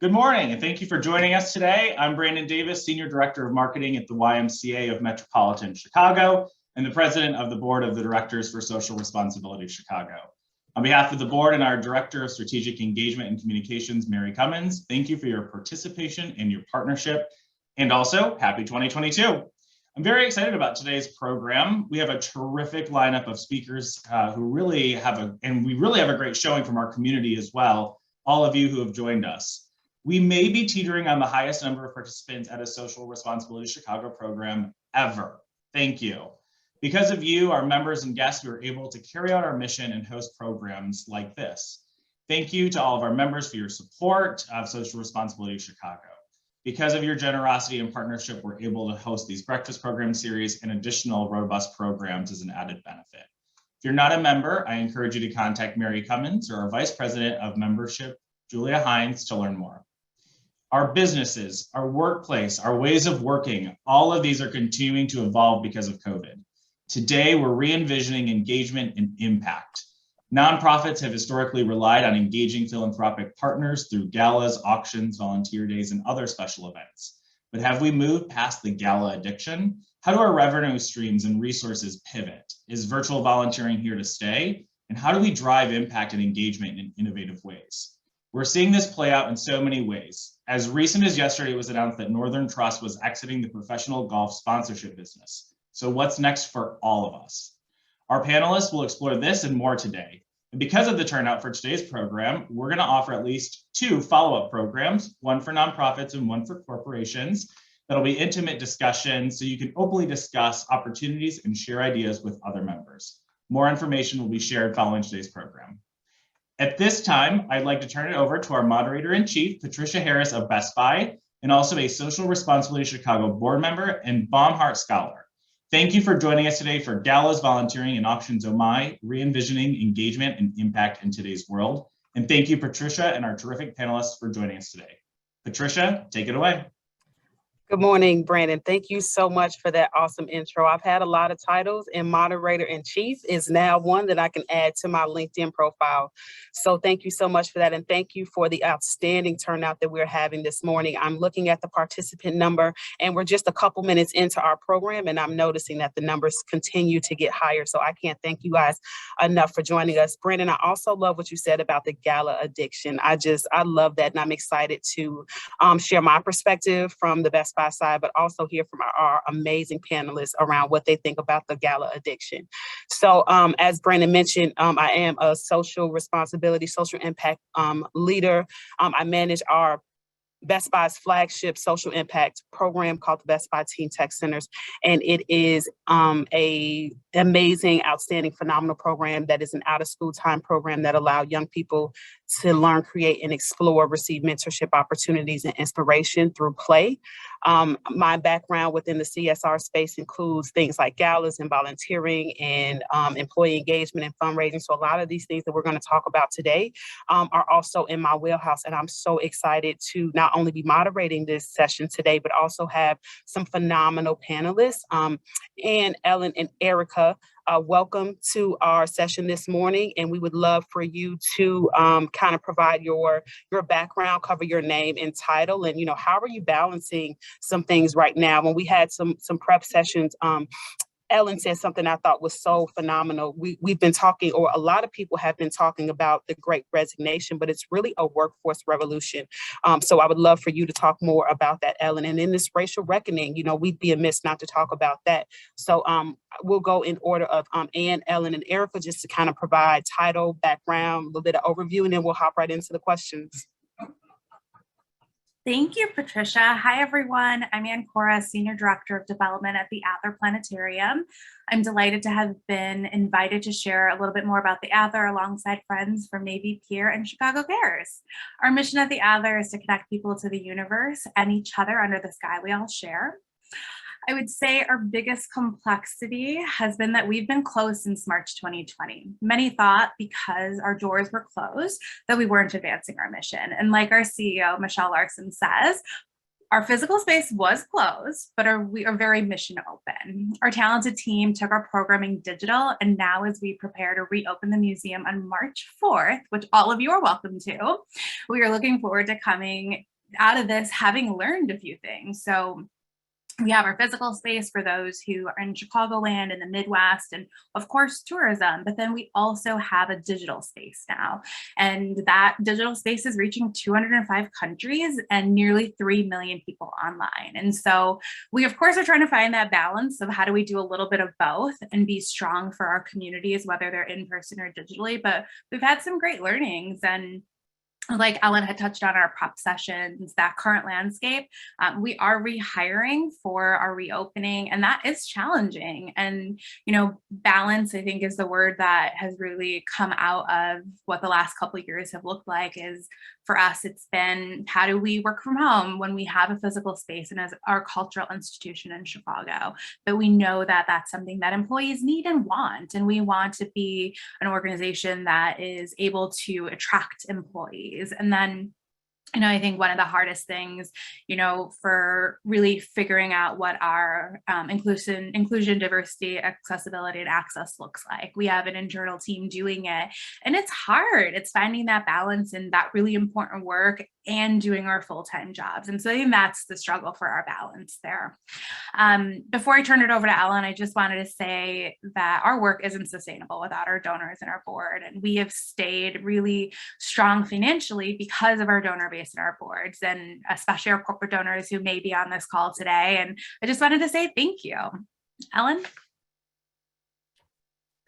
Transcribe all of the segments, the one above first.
Good morning, and thank you for joining us today. I'm Brandon Davis, Senior Director of Marketing at the YMCA of Metropolitan Chicago, and the President of the Board of the Directors for Social Responsibility Chicago. On behalf of the board and our Director of Strategic Engagement and Communications, Mary Cummins, thank you for your participation and your partnership, and also happy 2022. I'm very excited about today's program. We have a terrific lineup of speakers we really have a great showing from our community as well, all of you who have joined us. We may be teetering on the highest number of participants at a Social Responsibility Chicago program ever. Thank you. Because of you, our members and guests, we are able to carry out our mission and host programs like this. Thank you to all of our members for your support of Social Responsibility Chicago. Because of your generosity and partnership, we're able to host these breakfast program series and additional robust programs as an added benefit. If you're not a member, I encourage you to contact Mary Cummins or our Vice President of Membership, Julia Hines, to learn more. Our businesses, our workplace, our ways of working, all of these are continuing to evolve because of COVID. Today, we're re-envisioning engagement and impact. Nonprofits have historically relied on engaging philanthropic partners through galas, auctions, volunteer days, and other special events. But have we moved past the gala-addiction? How do our revenue streams and resources pivot? Is virtual volunteering here to stay? And how do we drive impact and engagement in innovative ways? We're seeing this play out in so many ways. As recent as yesterday, it was announced that Northern Trust was exiting the professional golf sponsorship business. So what's next for all of us? Our panelists will explore this and more today. And because of the turnout for today's program, we're going to offer at least 2 follow-up programs, one for nonprofits and one for corporations. That'll be intimate discussions so you can openly discuss opportunities and share ideas with other members. More information will be shared following today's program. At this time, I'd like to turn it over to our moderator-in-chief, Patricia Harris of Best Buy, and also a Social Responsibility Chicago board member and Baumhart Scholar. Thank you for joining us today for Galas, Volunteering, and Auctions Oh My, Re-envisioning Engagement and Impact in Today's World. And thank you, Patricia, and our terrific panelists for joining us today. Patricia, take it away. Good morning, Brandon. Thank you so much for that awesome intro. I've had a lot of titles, and moderator-in-chief is now one that I can add to my LinkedIn profile. So thank you so much for that. And thank you for the outstanding turnout that we're having this morning. I'm looking at the participant number, and we're just a couple minutes into our program, and I'm noticing that the numbers continue to get higher. So I can't thank you guys enough for joining us. Brandon, I also love what you said about the gala-addiction. I love that, and I'm excited to share my perspective from the Best Buy side, but also hear from our amazing panelists around what they think about the gala-addiction. So as Brandon mentioned, I am a social responsibility, social impact leader. I manage our Best Buy's flagship social impact program called the Best Buy Teen Tech Centers. And it is a amazing, outstanding, phenomenal program that is an out-of-school time program that allows young people to learn, create, and explore, receive mentorship opportunities and inspiration through play. My background within the CSR space includes things like galas and volunteering and employee engagement and fundraising. So a lot of these things that we're going to talk about today are also in my wheelhouse. And I'm so excited to not only be moderating this session today, but also have some phenomenal panelists. Anne, Ellen, and Erica, welcome to our session this morning, and we would love for you to kind of provide your background, cover your name and title, and how are you balancing some things right now? When we had some prep sessions, Ellen said something I thought was so phenomenal. We've been talking, or a lot of people have been talking about the Great Resignation, but it's really a workforce revolution. So I would love for you to talk more about that, Ellen. And in this racial reckoning, we'd be amiss not to talk about that. So we'll go in order of Anne, Ellen, and Erica, just to kind of provide title, background, a little bit of overview, and then we'll hop right into the questions. Thank you, Patricia. Hi, everyone. I'm Ann Cora, Senior Director of Development at the Adler Planetarium. I'm delighted to have been invited to share a little bit more about the Adler alongside friends from Navy Pier and Chicago Cares. Our mission at the Adler is to connect people to the universe and each other under the sky we all share. I would say our biggest complexity has been that we've been closed since March 2020. Many thought because our doors were closed that we weren't advancing our mission. And like our CEO, Michelle Larson says, Our physical space was closed, but we are very mission open. Our talented team took our programming digital, and now as we prepare to reopen the museum on March 4th, which all of you are welcome to, we are looking forward to coming out of this having learned a few things. So we have our physical space for those who are in Chicagoland and the Midwest, and of course tourism, but then we also have a digital space now. And that digital space is reaching 205 countries and nearly 3 million people online. And so we of course are trying to find that balance of how do we do a little bit of both and be strong for our communities, whether they're in person or digitally, but we've had some great learnings. And like Ellen had touched on our prep sessions, that current landscape, we are rehiring for our reopening, and that is challenging. And, balance, I think, is the word that has really come out of what the last couple of years have looked like. Is for us, it's been, how do we work from home when we have a physical space and as our cultural institution in Chicago? But we know that that's something that employees need and want, and we want to be an organization that is able to attract employees. And then, I think one of the hardest things, for really figuring out what our inclusion, diversity, accessibility, and access looks like. We have an internal team doing it, and it's hard. It's finding that balance in that really important work and doing our full-time jobs. And so I think that's the struggle for our balance there. Before I turn it over to Ellen, I just wanted to say that our work isn't sustainable without our donors and our board. And we have stayed really strong financially because of our donor base and our boards, and especially our corporate donors who may be on this call today. And I just wanted to say thank you. Ellen?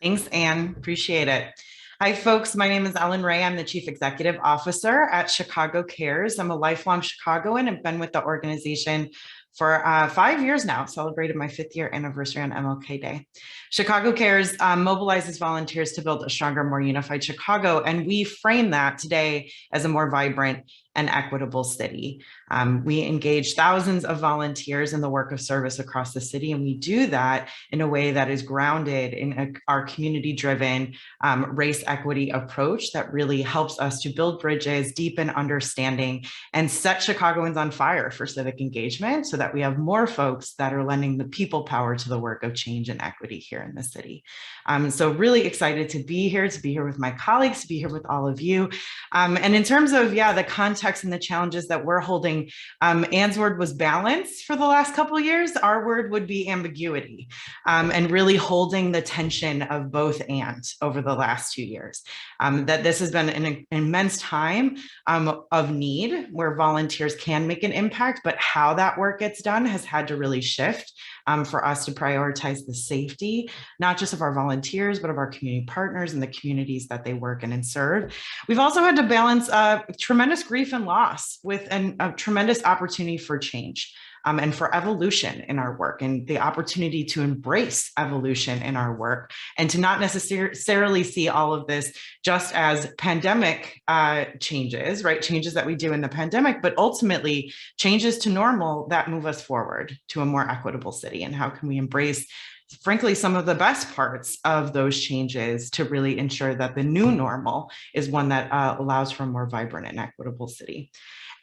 Thanks, Anne. Appreciate it. Hi, folks. My name is Ellen Ray. I'm the Chief Executive Officer at Chicago Cares. I'm a lifelong Chicagoan and been with the organization for 5 years now, celebrated my 5th year anniversary on MLK Day. Chicago Cares mobilizes volunteers to build a stronger, more unified Chicago, and we frame that today as a more vibrant and equitable city. We engage thousands of volunteers in the work of service across the city, and we do that in a way that is grounded in our community-driven race equity approach that really helps us to build bridges, deepen understanding, and set Chicagoans on fire for civic engagement so that we have more folks that are lending the people power to the work of change and equity here in the city. So really excited to be here with my colleagues, to be here with all of you. And in terms of, the context and the challenges that we're holding, Anne's word was balance for the last couple of years. Our word would be ambiguity, and really holding the tension of both and over the last 2 years. That this has been an immense time of need where volunteers can make an impact, but how that work gets done has had to really shift for us to prioritize the safety, not just of our volunteers, but of our community partners and the communities that they work in and serve. We've also had to balance tremendous grief and loss with a tremendous opportunity for change. And for evolution in our work, and the opportunity to embrace evolution in our work, and to not necessarily see all of this just as pandemic changes, right? Changes that we do in the pandemic, but ultimately changes to normal that move us forward to a more equitable city. And how can we embrace, frankly, some of the best parts of those changes to really ensure that the new normal is one that allows for a more vibrant and equitable city.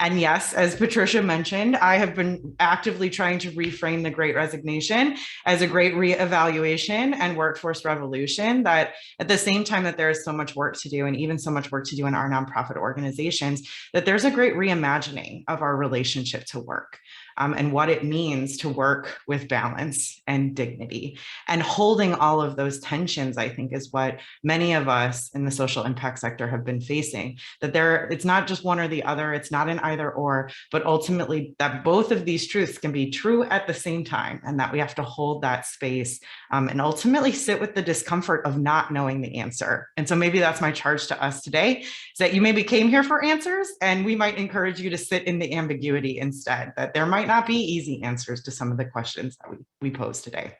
And yes, as Patricia mentioned, I have been actively trying to reframe the Great Resignation as a great reevaluation and workforce revolution, that at the same time that there is so much work to do, and even so much work to do in our nonprofit organizations, that there's a great reimagining of our relationship to work. And what it means to work with balance and dignity. And holding all of those tensions, I think, is what many of us in the social impact sector have been facing. That it's not just one or the other, it's not an either or, but ultimately that both of these truths can be true at the same time, and that we have to hold that space and ultimately sit with the discomfort of not knowing the answer. And so maybe that's my charge to us today, is that you maybe came here for answers, and we might encourage you to sit in the ambiguity instead, that there might not be easy answers to some of the questions that we pose today.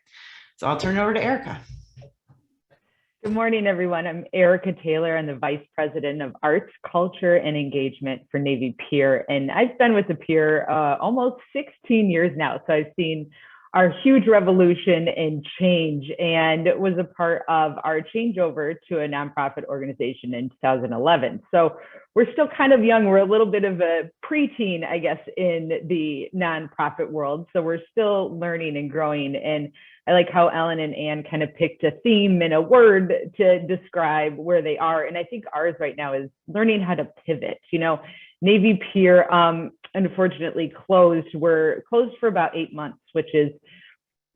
So I'll turn it over to Erica. Good morning, everyone. I'm Erica Taylor. I'm the Vice President of Arts, Culture, and Engagement for Navy Pier. And I've been with the Pier almost 16 years now. So I've seen our huge revolution and change, and was a part of our changeover to a nonprofit organization in 2011. So we're still kind of young. We're a little bit of a preteen, I guess, in the nonprofit world. So we're still learning and growing. And I like how Ellen and Ann kind of picked a theme and a word to describe where they are. And I think ours right now is learning how to pivot. You know, Navy Pier, unfortunately closed. We're closed for about 8 months, which is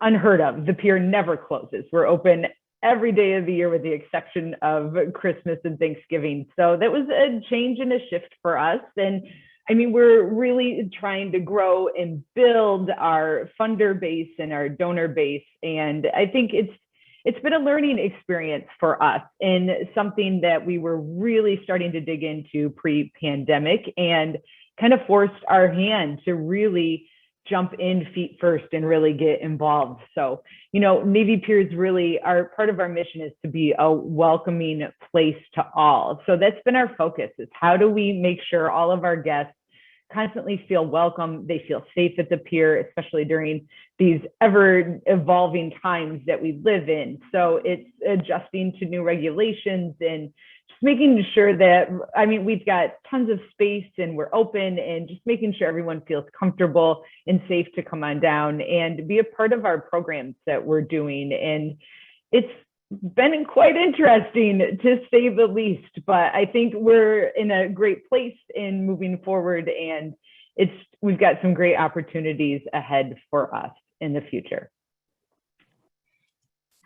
unheard of. The pier never closes. We're open every day of the year with the exception of Christmas and Thanksgiving. So that was a change and a shift for us. And I mean, we're really trying to grow and build our funder base and our donor base. And I think it's been a learning experience for us, and something that we were really starting to dig into pre-pandemic, and kind of forced our hand to really jump in feet first and really get involved. So, you know, Navy Piers really part of our mission is to be a welcoming place to all. So that's been our focus, is how do we make sure all of our guests constantly feel welcome, they feel safe at the pier, especially during these ever evolving times that we live in. So it's adjusting to new regulations and just making sure that, I mean, we've got tons of space and we're open, and just making sure everyone feels comfortable and safe to come on down and be a part of our programs that we're doing. And it's been quite interesting, to say the least, but I think we're in a great place in moving forward, and we've got some great opportunities ahead for us in the future.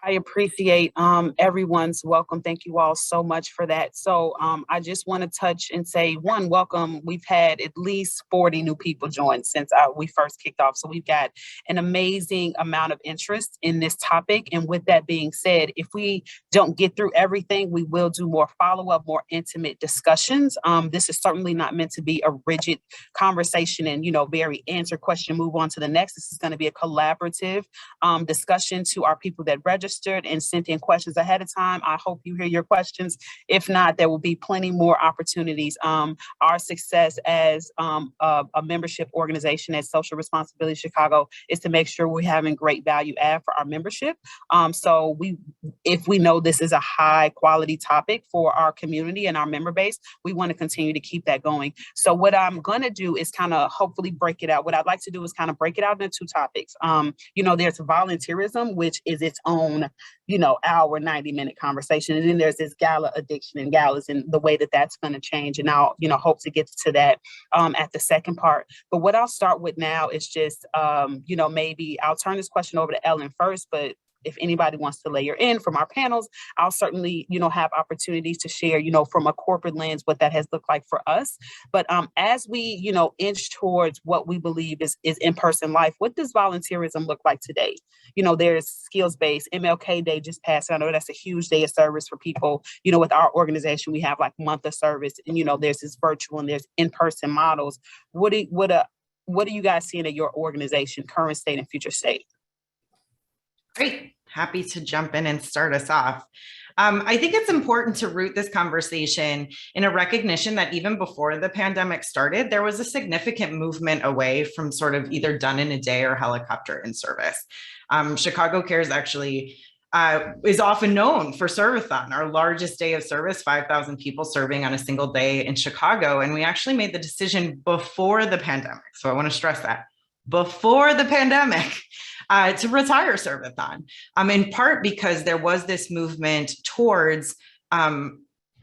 I appreciate everyone's welcome. Thank you all so much for that. So I just want to touch and say, one, welcome. We've had at least 40 new people join since we first kicked off. So we've got an amazing amount of interest in this topic. And with that being said, if we don't get through everything, we will do more follow-up, more intimate discussions. This is certainly not meant to be a rigid conversation and, you know, very answer question, move on to the next. This is going to be a collaborative discussion to our people that register and sent in questions ahead of time. I hope you hear your questions. If not, there will be plenty more opportunities. Our success as a membership organization at Social Responsibility Chicago is to make sure we're having great value add for our membership. So if we know this is a high quality topic for our community and our member base, we want to continue to keep that going. So what I'm going to do is kind of hopefully break it out. What I'd like to do is kind of break it out into two topics. You know, there's volunteerism, which is its own, you know, hour, 90-minute conversation. And then there's this Gala-addiction and galas and the way that that's going to change. And I'll, you know, hope to get to that at the second part. But what I'll start with now is just, you know, maybe I'll turn this question over to Ellen first, but if anybody wants to layer in from our panels, I'll certainly, you know, have opportunities to share, you know, from a corporate lens, what that has looked like for us. But as we, you know, inch towards what we believe is in-person life, what does volunteerism look like today? You know, there's skills-based. MLK Day just passed. I know that's a huge day of service for people. You know, with our organization, we have like month of service, and, you know, there's this virtual and there's in-person models. What are you guys seeing at your organization, current state and future state? Great. Happy to jump in and start us off. I think it's important to root this conversation in a recognition that even before the pandemic started, there was a significant movement away from sort of either done in a day or helicopter in service. Chicago Cares actually is often known for Serve-a-thon, our largest day of service, 5,000 people serving on a single day in Chicago. And we actually made the decision before the pandemic. So I want to stress that, before the pandemic, to retire Serve-a-thon, in part because there was this movement towards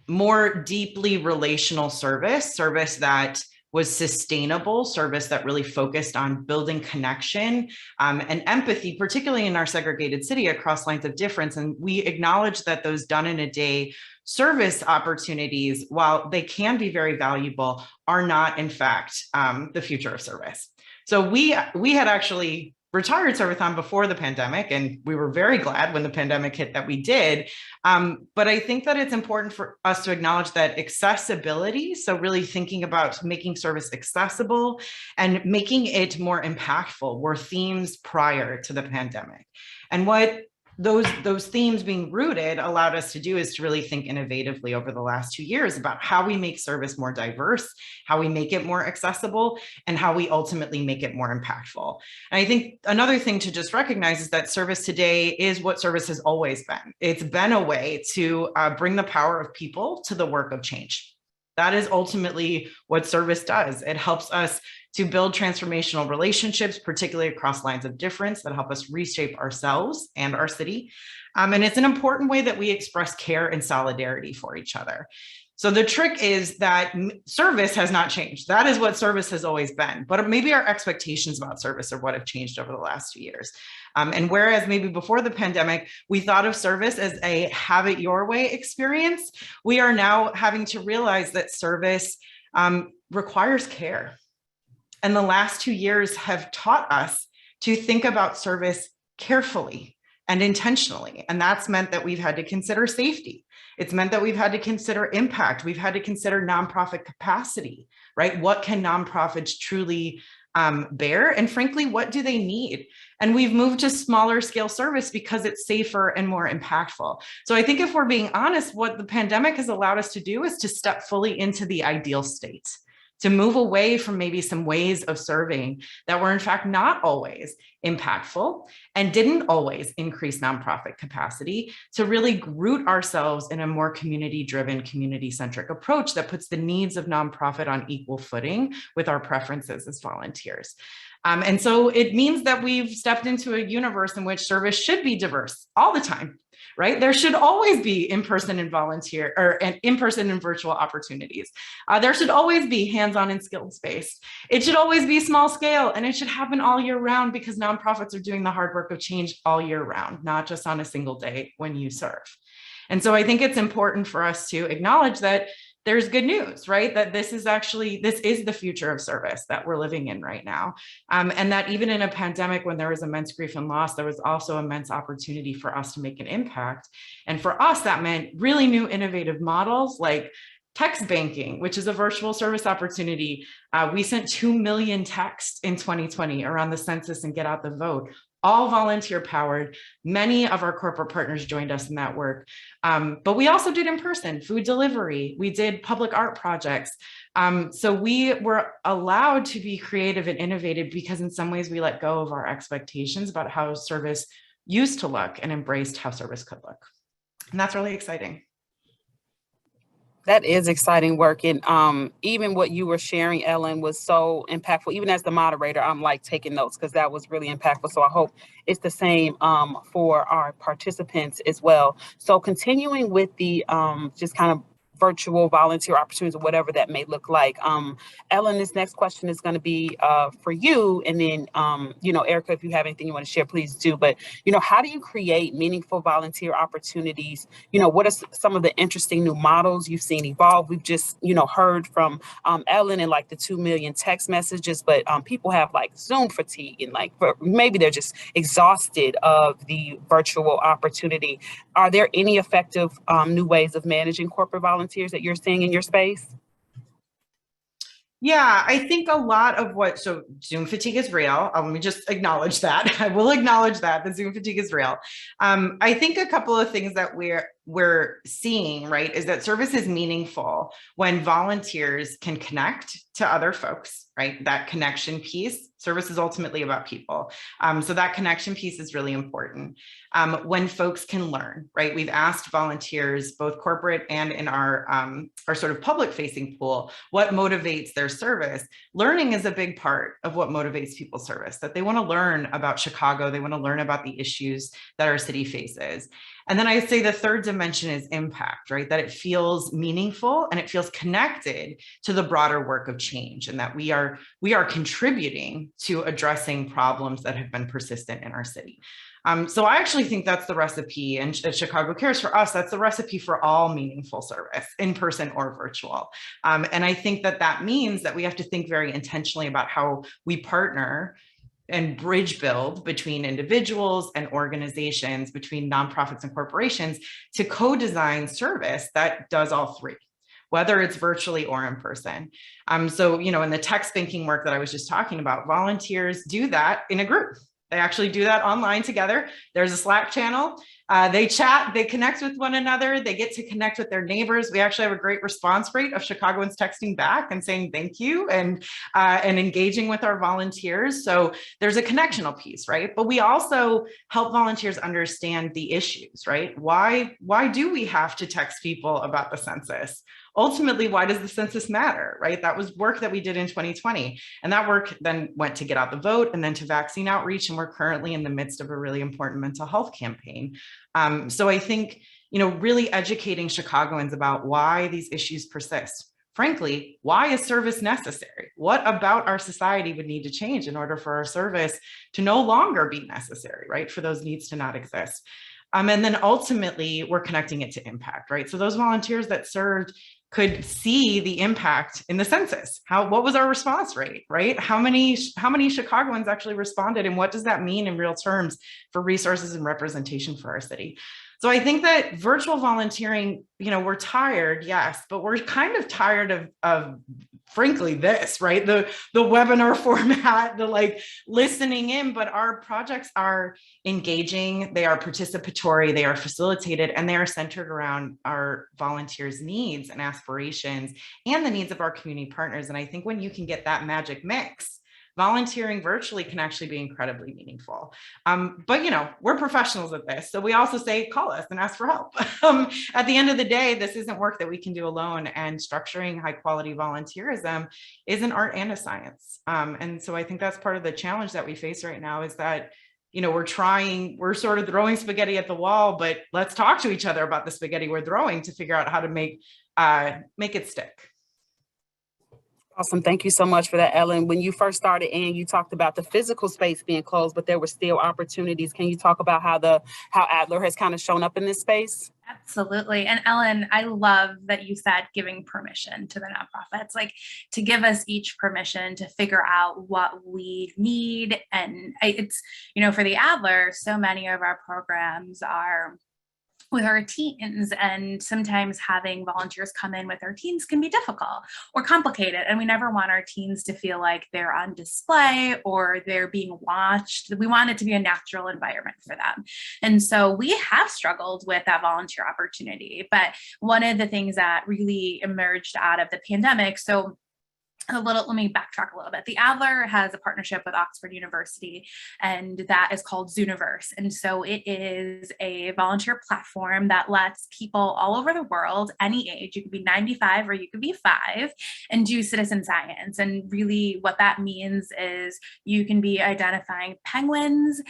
more deeply relational service that was sustainable, service that really focused on building connection and empathy, particularly in our segregated city across lines of difference. And we acknowledge that those done in a day service opportunities, while they can be very valuable, are not, in fact, the future of service. So we had actually retired Serve-a-thon before the pandemic, and we were very glad when the pandemic hit that we did. But I think that it's important for us to acknowledge that accessibility, so really thinking about making service accessible and making it more impactful, were themes prior to the pandemic. And what those themes being rooted allowed us to do is to really think innovatively over the last 2 years about how we make service more diverse, how we make it more accessible, and how we ultimately make it more impactful. And I think another thing to just recognize is that service today is what service has always been. It's been a way to bring the power of people to the work of change. That is ultimately what service does. It helps us to build transformational relationships, particularly across lines of difference that help us reshape ourselves and our city. And it's an important way that we express care and solidarity for each other. So the trick is that service has not changed. That is what service has always been, but maybe our expectations about service are what have changed over the last 2 years. And whereas maybe before the pandemic, we thought of service as a have it your way experience, we are now having to realize that service requires care. And the last 2 years have taught us to think about service carefully and intentionally. And that's meant that we've had to consider safety. It's meant that we've had to consider impact. We've had to consider nonprofit capacity, right? What can nonprofits truly bear? And frankly, what do they need? And we've moved to smaller scale service because it's safer and more impactful. So I think if we're being honest, what the pandemic has allowed us to do is to step fully into the ideal state, to move away from maybe some ways of serving that were in fact not always impactful and didn't always increase nonprofit capacity, to really root ourselves in a more community-driven, community-centric approach that puts the needs of nonprofit on equal footing with our preferences as volunteers. And so it means that we've stepped into a universe in which service should be diverse all the time, right? There should always be in-person and volunteer, or in-person and virtual opportunities. There should always be hands-on and skills-based. It should always be small scale, and it should happen all year round because nonprofits are doing the hard work of change all year round, not just on a single day when you serve. And so I think it's important for us to acknowledge that there's good news, right? That this is the future of service that we're living in right now. And that even in a pandemic, when there was immense grief and loss, there was also immense opportunity for us to make an impact. And for us, that meant really new innovative models like text banking, which is a virtual service opportunity. We sent 2 million texts in 2020 around the census and get out the vote. All volunteer powered. Many of our corporate partners joined us in that work. But we also did in-person food delivery. We did public art projects. So we were allowed to be creative and innovative because in some ways we let go of our expectations about how service used to look and embraced how service could look. And that's really exciting. That is exciting work. And even what you were sharing, Ellen, was so impactful. Even as the moderator, I'm like taking notes because that was really impactful. So I hope it's the same for our participants as well. So continuing with the just kind of virtual volunteer opportunities or whatever that may look like. Ellen, this next question is going to be for you. And then, Erica, if you have anything you want to share, please do. But, how do you create meaningful volunteer opportunities? What are some of the interesting new models you've seen evolve? We've just, heard from Ellen and like the 2 million text messages, but people have like Zoom fatigue and maybe they're just exhausted of the virtual opportunity. Are there any effective new ways of managing corporate volunteers that you're seeing in your space? Yeah, I think a lot of so Zoom fatigue is real. Let me just acknowledge that. I will acknowledge that the Zoom fatigue is real. I think a couple of things that we're seeing, right, is that service is meaningful when volunteers can connect to other folks, right? That connection piece. Service is ultimately about people. So that connection piece is really important. When folks can learn, right? We've asked volunteers, both corporate and in our sort of public facing pool, what motivates their service. Learning is a big part of what motivates people's service, that they want to learn about Chicago. They want to learn about the issues that our city faces. And then I say the third dimension is impact, right? That it feels meaningful and it feels connected to the broader work of change, and that we are contributing to addressing problems that have been persistent in our city. So I actually think that's the recipe, and at Chicago Cares for us, that's the recipe for all meaningful service, in person or virtual. And I think that means that we have to think very intentionally about how we partner and bridge build between individuals and organizations, between nonprofits and corporations, to co-design service that does all three, whether it's virtually or in person. So, in the text banking work that I was just talking about, volunteers do that in a group. They actually do that online together. There's a Slack channel. They chat, they connect with one another. They get to connect with their neighbors. We actually have a great response rate of Chicagoans texting back and saying thank you and engaging with our volunteers. So there's a connectional piece, right? But we also help volunteers understand the issues, right? Why do we have to text people about the census? Ultimately, why does the census matter, right? That was work that we did in 2020. And that work then went to get out the vote and then to vaccine outreach. And we're currently in the midst of a really important mental health campaign. So I think, really educating Chicagoans about why these issues persist. Frankly, why is service necessary? What about our society would need to change in order for our service to no longer be necessary, right? For those needs to not exist. And then ultimately, we're connecting it to impact, right? So those volunteers that served could see the impact in the census. What was our response rate, right? How many Chicagoans actually responded, and what does that mean in real terms for resources and representation for our city? So I think that virtual volunteering, we're tired, yes, but we're kind of tired of frankly this, right? The webinar format, the listening in, but our projects are engaging, they are participatory, they are facilitated, and they are centered around our volunteers' needs and aspirations and the needs of our community partners. And I think when you can get that magic mix, volunteering virtually can actually be incredibly meaningful. But we're professionals at this. So we also say, call us and ask for help. At the end of the day, this isn't work that we can do alone, and structuring high quality volunteerism is an art and a science. And so I think that's part of the challenge that we face right now is that we're sort of throwing spaghetti at the wall, but let's talk to each other about the spaghetti we're throwing to figure out how to make it stick. Awesome. Thank you so much for that, Ellen. When you first started in, you talked about the physical space being closed, but there were still opportunities. Can you talk about how Adler has kind of shown up in this space? Absolutely. And Ellen, I love that you said giving permission to the nonprofits, to give us each permission to figure out what we need. And it's, for the Adler, so many of our programs are with our teens, and sometimes having volunteers come in with our teens can be difficult or complicated. And we never want our teens to feel like they're on display or they're being watched. We want it to be a natural environment for them. And so we have struggled with that volunteer opportunity. But one of the things that really emerged out of the pandemic, let me backtrack a little bit. The Adler has a partnership with Oxford University, and that is called Zooniverse. And so it is a volunteer platform that lets people all over the world, any age, you could be 95 or you could be 5, and do citizen science. And really what that means is you can be identifying penguins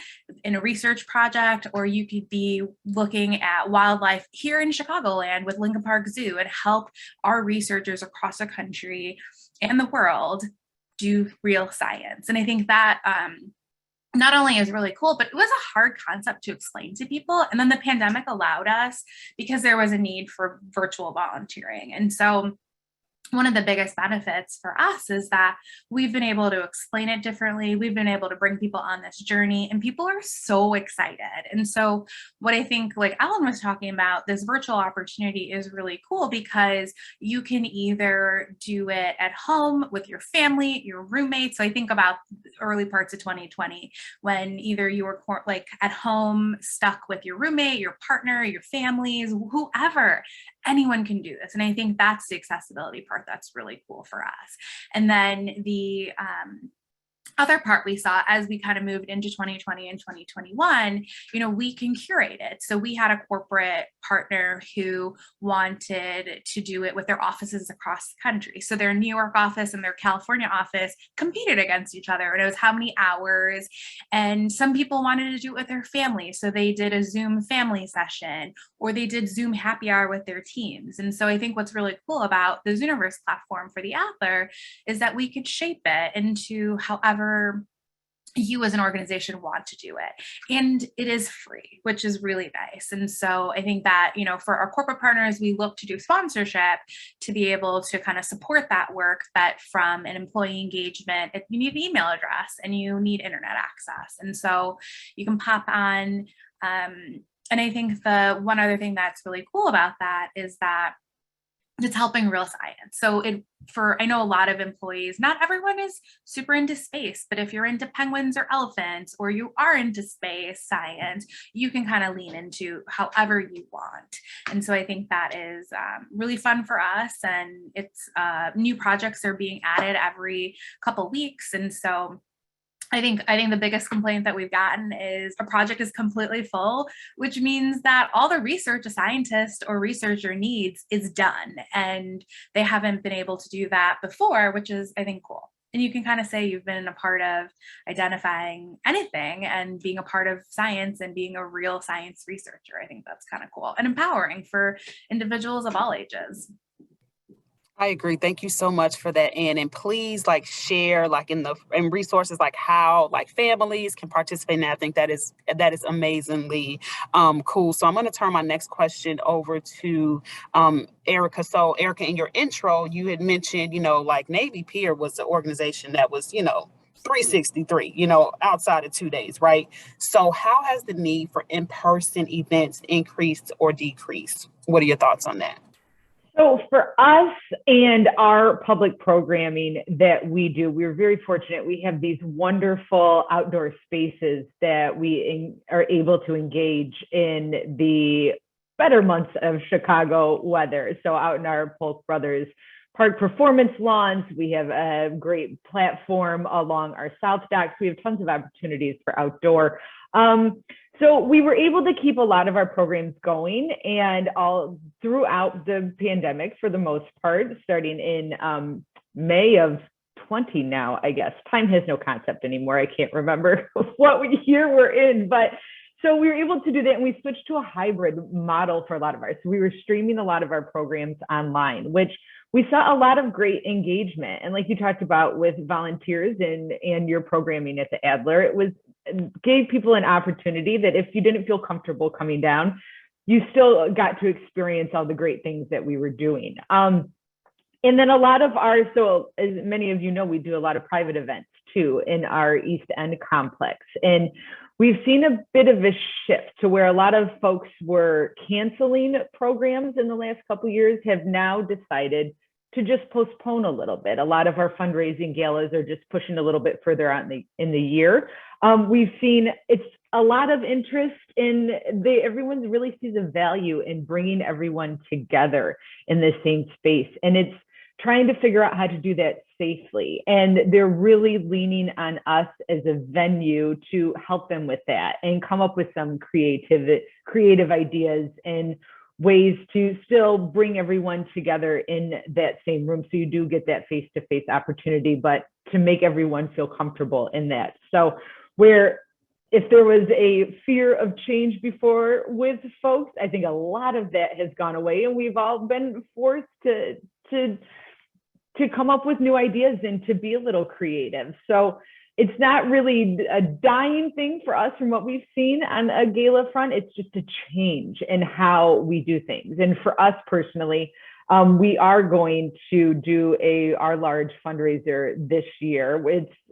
in a research project, or you could be looking at wildlife here in Chicagoland with Lincoln Park Zoo and help our researchers across the country and the world do real science. And I think that not only is really cool, but it was a hard concept to explain to people. And then the pandemic allowed us, because there was a need for virtual volunteering. And so one of the biggest benefits for us is that we've been able to explain it differently. We've been able to bring people on this journey, and people are so excited. And so what I think, like Ellen was talking about, this virtual opportunity is really cool because you can either do it at home with your family, your roommates. So I think about early parts of 2020 when either you were at home stuck with your roommate, your partner, your families, whoever. Anyone can do this. And I think that's the accessibility part that's really cool for us. And then the other part we saw as we kind of moved into 2020 and 2021, we can curate it. So we had a corporate partner who wanted to do it with their offices across the country. So their New York office and their California office competed against each other. And it was how many hours. And some people wanted to do it with their family. So they did a Zoom family session, or they did Zoom happy hour with their teams. And so I think what's really cool about the Zooniverse platform for the Adler is that we could shape it into however you as an organization want to do it. And it is free, which is really nice. And so I think that, for our corporate partners, we look to do sponsorship to be able to kind of support that work. But from an employee engagement, you need an email address and you need internet access. And so you can pop on. And I think the one other thing that's really cool about that is that it's helping real science. So I know a lot of employees, not everyone is super into space, but if you're into penguins or elephants, or you are into space science, you can kind of lean into however you want. And so I think that is really fun for us. And it's new projects are being added every couple weeks. And so I think the biggest complaint that we've gotten is a project is completely full, which means that all the research a scientist or researcher needs is done. And they haven't been able to do that before, which is, I think, cool. And you can kind of say you've been a part of identifying anything and being a part of science and being a real science researcher. I think that's kind of cool and empowering for individuals of all ages. I agree. Thank you so much for that, Ann. And please share in resources how families can participate. And I think that is amazingly cool. So I'm going to turn my next question over to Erica. So Erica, in your intro, you had mentioned, Navy Pier was the organization that was, 363, outside of 2 days, right? So how has the need for in-person events increased or decreased? What are your thoughts on that? So for us and our public programming that we do, we're very fortunate. We have these wonderful outdoor spaces that we are able to engage in the better months of Chicago weather. So out in our Polk Brothers Park performance lawns, we have a great platform along our south docks. We have tons of opportunities for outdoor. So we were able to keep a lot of our programs going and all throughout the pandemic for the most part, starting in May of 20 now, I guess. Time has no concept anymore. I can't remember what year we're in, but so we were able to do that, and we switched to a hybrid model for a lot of ours. So we were streaming a lot of our programs online, which we saw a lot of great engagement. And like you talked about with volunteers and your programming at the Adler, it gave people an opportunity that if you didn't feel comfortable coming down, you still got to experience all the great things that we were doing. And then a lot of so as many of you know, we do a lot of private events too in our East End complex. And we've seen a bit of a shift to where a lot of folks were canceling programs in the last couple of years, have now decided to just postpone a little bit. A lot of our fundraising galas are just pushing a little bit further out in the year. We've seen it's a lot of interest in everyone really sees a value in bringing everyone together in the same space. And it's trying to figure out how to do that safely. And they're really leaning on us as a venue to help them with that and come up with some creative ideas and ways to still bring everyone together in that same room. So you do get that face-to-face opportunity, but to make everyone feel comfortable in that. So where if there was a fear of change before with folks, I think a lot of that has gone away, and we've all been forced to come up with new ideas and to be a little creative. So it's not really a dying thing for us from what we've seen on a gala front. It's just a change in how we do things. And for us personally, we are going to do our large fundraiser this year.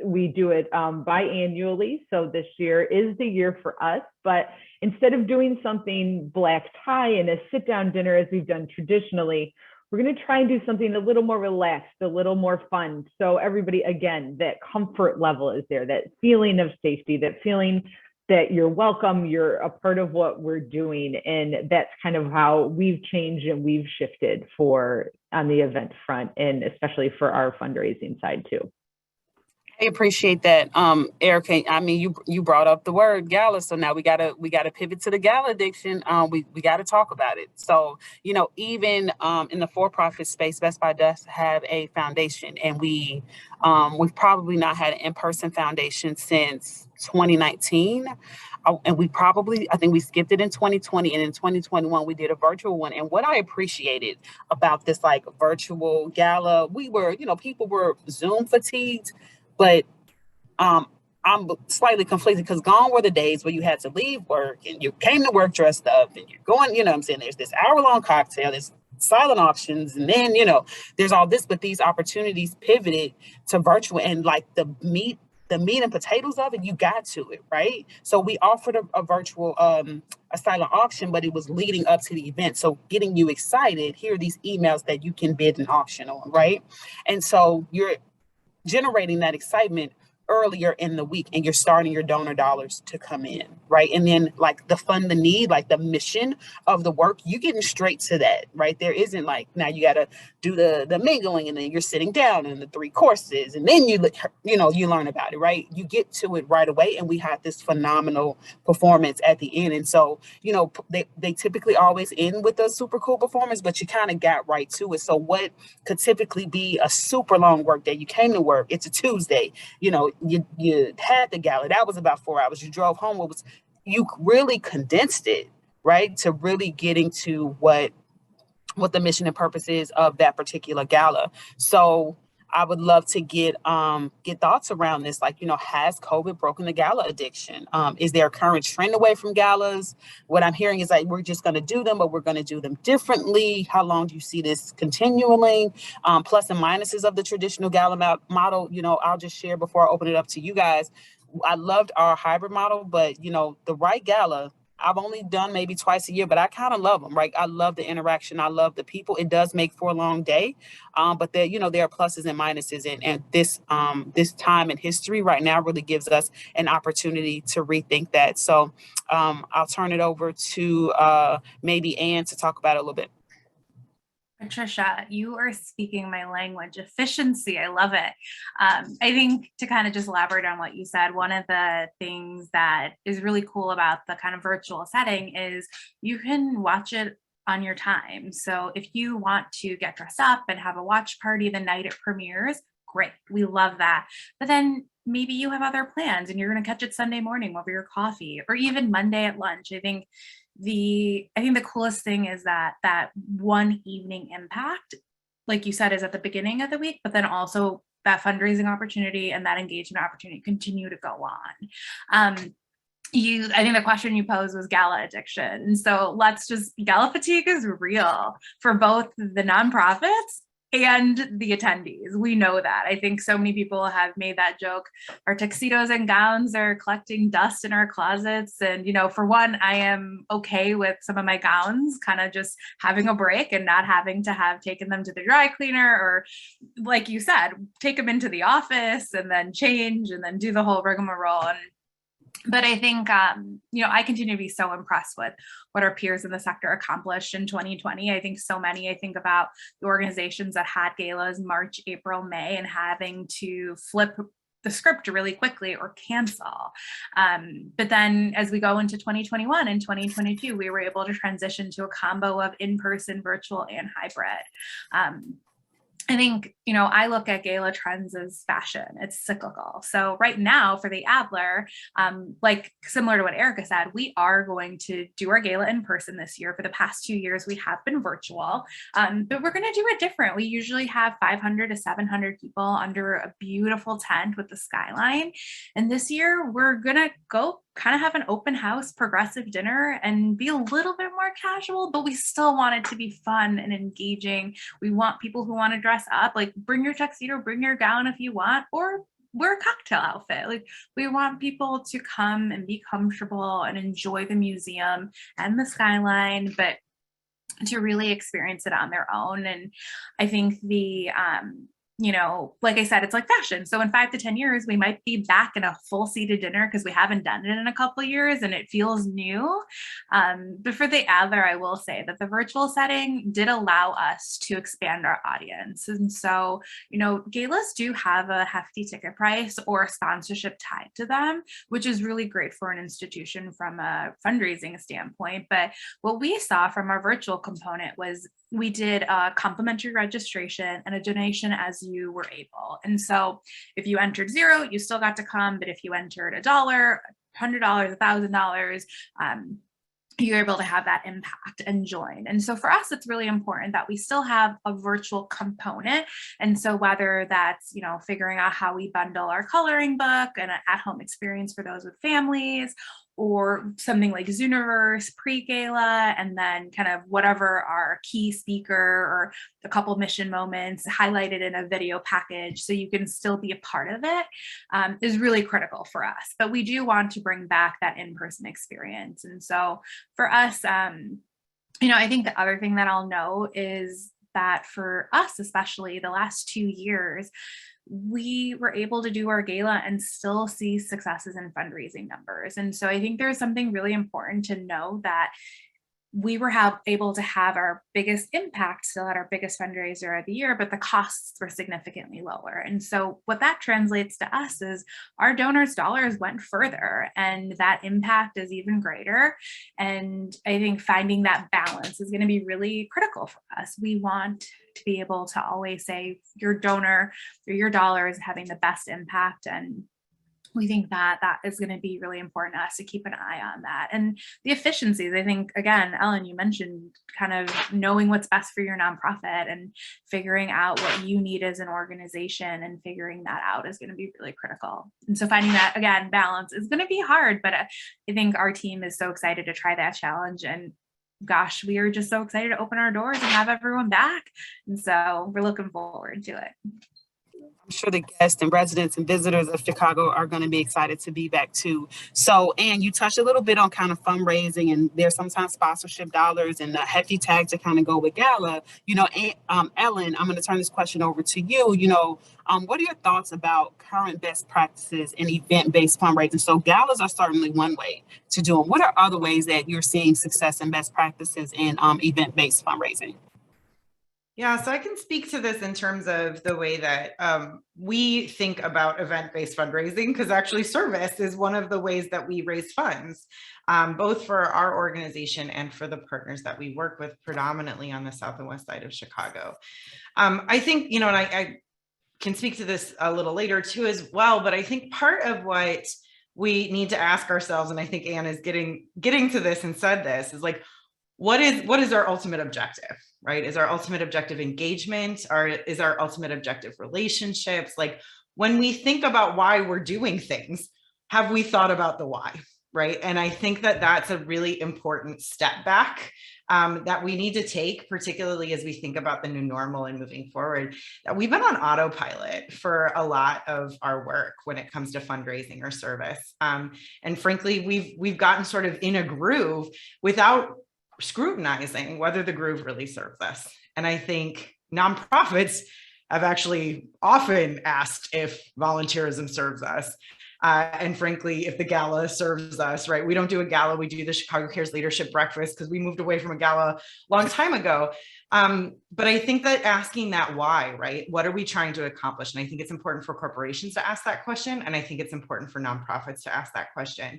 We do it biannually. So this year is the year for us. But instead of doing something black tie and a sit down dinner as we've done traditionally, we're going to try and do something a little more relaxed, a little more fun. So everybody, again, that comfort level is there, that feeling of safety, that feeling that you're welcome, you're a part of what we're doing. And that's kind of how we've changed and we've shifted on the event front, and especially for our fundraising side too. I appreciate that, Erica. I mean, you brought up the word gala, so now we gotta pivot to the Gala-addiction. We gotta talk about it. So even in the for-profit space, Best Buy does have a foundation, and we've probably not had an in-person foundation since 2019. And I think we skipped it in 2020, and in 2021 we did a virtual one. And what I appreciated about this virtual gala, people were Zoom fatigued. But I'm slightly conflicted because gone were the days where you had to leave work and you came to work dressed up and you're going, there's this hour-long cocktail, there's silent auctions, and then, there's all this, but these opportunities pivoted to virtual, and the meet the meat and potatoes of it, you got to it, right? So we offered a virtual a silent auction, but it was leading up to the event. So getting you excited, here are these emails that you can bid an auction on, right? And so you're generating that excitement earlier in the week, and you're starting your donor dollars to come in, right? And then like the fund the need, like the mission of the work, you getting straight to that, right? There isn't like, now you got to do the mingling, and then you're sitting down and the 3 courses, and then you learn about it, right? You get to it right away. And we had this phenomenal performance at the end. And so, they typically always end with a super cool performance, but you kind of got right to it. So what could typically be a super long work day, you came to work, it's a Tuesday, you had the gala, that was about 4 hours. You drove home, you really condensed it, right, to really getting to what the mission and purpose is of that particular gala. So I would love to get thoughts around this. Like, has COVID broken the gala addiction? Is there a current trend away from galas? What I'm hearing is like, we're just going to do them, but we're going to do them differently. How long do you see this continuing? Plus and minuses of the traditional gala model. I'll just share before I open it up to you guys. I loved our hybrid model, but the right gala, I've only done maybe twice a year, but I kind of love them, right? I love the interaction. I love the people. It does make for a long day, but there are pluses and minuses. And this time in history right now really gives us an opportunity to rethink that. So I'll turn it over to maybe Anne to talk about it a little bit. Patricia, you are speaking my language. Efficiency, I love it. I think to kind of just elaborate on what you said, one of the things that is really cool about the kind of virtual setting is you can watch it on your time. So if you want to get dressed up and have a watch party the night it premieres, great, we love that. But then maybe you have other plans and you're going to catch it Sunday morning over your coffee, or even Monday at lunch. I think the coolest thing is that one evening impact, like you said, is at the beginning of the week, but then also that fundraising opportunity and that engagement opportunity continue to go on. I think the question you posed was gala addiction. And so gala fatigue is real for both the nonprofits and the attendees. We know that. I think so many people have made that joke. Our tuxedos and gowns are collecting dust in our closets. And, for one, I am okay with some of my gowns kind of just having a break and not having to have taken them to the dry cleaner, or like you said, take them into the office and then change and then do the whole rigmarole. But I think, I continue to be so impressed with what our peers in the sector accomplished in 2020. I think about the organizations that had galas March, April, May, and having to flip the script really quickly or cancel. But then as we go into 2021 and 2022, we were able to transition to a combo of in-person, virtual, and hybrid. I think, I look at gala trends as fashion. It's cyclical. So right now for the Adler, like similar to what Erica said, we are going to do our gala in person this year. For the past 2 years, we have been virtual, but we're going to do it different. We usually have 500 to 700 people under a beautiful tent with the skyline. And this year we're going to go kind of have an open house, progressive dinner, and be a little bit more casual, but we still want it to be fun and engaging. We want people who want to dress up, like bring your tuxedo, bring your gown if you want, or wear a cocktail outfit. Like, we want people to come and be comfortable and enjoy the museum and the skyline, but to really experience it on their own. And I think like I said, it's like fashion. So in 5 to 10 years, we might be back in a full seated dinner because we haven't done it in a couple of years and it feels new. But for the Adler, I will say that the virtual setting did allow us to expand our audience. And so, galas do have a hefty ticket price or a sponsorship tied to them, which is really great for an institution from a fundraising standpoint. But what we saw from our virtual component was we did a complimentary registration and a donation as you were able. And so if you entered $0, you still got to come. But if you entered $1, $100, $1,000, you're able to have that impact and join. And so for us, it's really important that we still have a virtual component. And so whether that's, figuring out how we bundle our coloring book and an at-home experience for those with families, or something like Zooniverse pre-gala, and then kind of whatever our key speaker or a couple mission moments highlighted in a video package so you can still be a part of it, is really critical for us. But we do want to bring back that in-person experience. And so for us, I think the other thing that I'll note is that for us, especially the last 2 years, we were able to do our gala and still see successes in fundraising numbers. And so I think there's something really important to know that we were able to have our biggest impact still at our biggest fundraiser of the year, but the costs were significantly lower. And so what that translates to us is our donors' dollars went further and that impact is even greater. And I think finding that balance is going to be really critical for us. We want to be able to always say your donor or your dollar is having the best impact, and we think that that is going to be really important to us to keep an eye on that. And the efficiencies, I think, again, Ellen, you mentioned kind of knowing what's best for your nonprofit and figuring out what you need as an organization, and figuring that out is going to be really critical. And so finding that, again, balance is going to be hard, but I think our team is so excited to try that challenge. And gosh, we are just so excited to open our doors and have everyone back. And so we're looking forward to it. I'm sure the guests and residents and visitors of Chicago are going to be excited to be back too. So, Anne, you touched a little bit on kind of fundraising, and there's sometimes sponsorship dollars and a hefty tag to kind of go with Gala. Ellen, I'm going to turn this question over to you. What are your thoughts about current best practices in event-based fundraising? So galas are certainly one way to do them. What are other ways that you're seeing success and best practices in event-based fundraising? Yeah, so I can speak to this in terms of the way that we think about event-based fundraising, because actually service is one of the ways that we raise funds, both for our organization and for the partners that we work with predominantly on the south and west side of Chicago. I think, and I can speak to this a little later too as well, but I think part of what we need to ask ourselves, and I think Anne is getting to this and said this, is like, what is our ultimate objective, right? Is our ultimate objective engagement, or is our ultimate objective relationships? Like, when we think about why we're doing things, have we thought about the why, right? And I think that that's a really important step back that we need to take, particularly as we think about the new normal and moving forward. That we've been on autopilot for a lot of our work when it comes to fundraising or service. And frankly, we've gotten sort of in a groove without scrutinizing whether the groove really serves us. And I think nonprofits have actually often asked if volunteerism serves us. And frankly, if the gala serves us, right? We don't do a gala, we do the Chicago Cares Leadership Breakfast because we moved away from a gala a long time ago. But I think that asking that why, right? What are we trying to accomplish? And I think it's important for corporations to ask that question. And I think it's important for nonprofits to ask that question.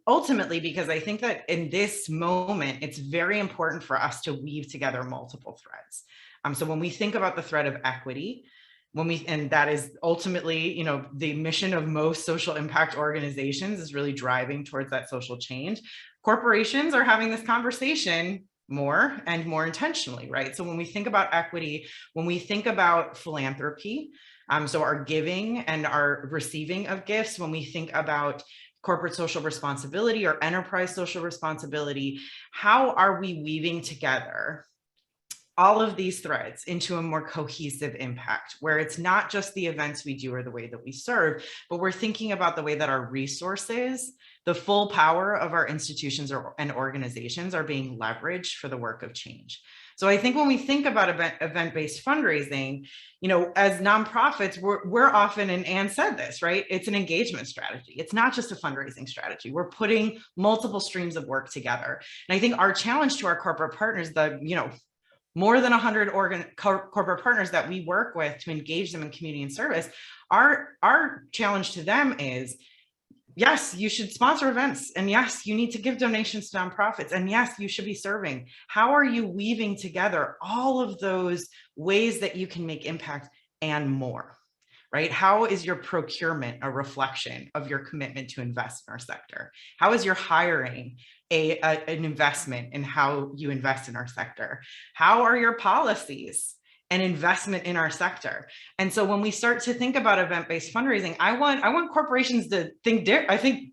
Ultimately, because I think that in this moment, it's very important for us to weave together multiple threads. So when we think about the thread of equity, and that is ultimately, the mission of most social impact organizations is really driving towards that social change. Corporations are having this conversation more and more intentionally, right? So when we think about equity, when we think about philanthropy, so our giving and our receiving of gifts, when we think about corporate social responsibility or enterprise social responsibility, how are we weaving together all of these threads into a more cohesive impact, where it's not just the events we do or the way that we serve, but we're thinking about the way that our resources, the full power of our institutions and organizations are being leveraged for the work of change. So I think when we think about event-based fundraising, as nonprofits, we're often, and Anne said this, right? It's an engagement strategy. It's not just a fundraising strategy. We're putting multiple streams of work together. And I think our challenge to our corporate partners, more than 100 corporate partners that we work with to engage them in community and service, our challenge to them is, yes, you should sponsor events. And yes, you need to give donations to nonprofits. And yes, you should be serving. How are you weaving together all of those ways that you can make impact and more, right? How is your procurement a reflection of your commitment to invest in our sector? How is your hiring an investment in how you invest in our sector? How are your policies and investment in our sector. And so when we start to think about event-based fundraising, I want corporations to think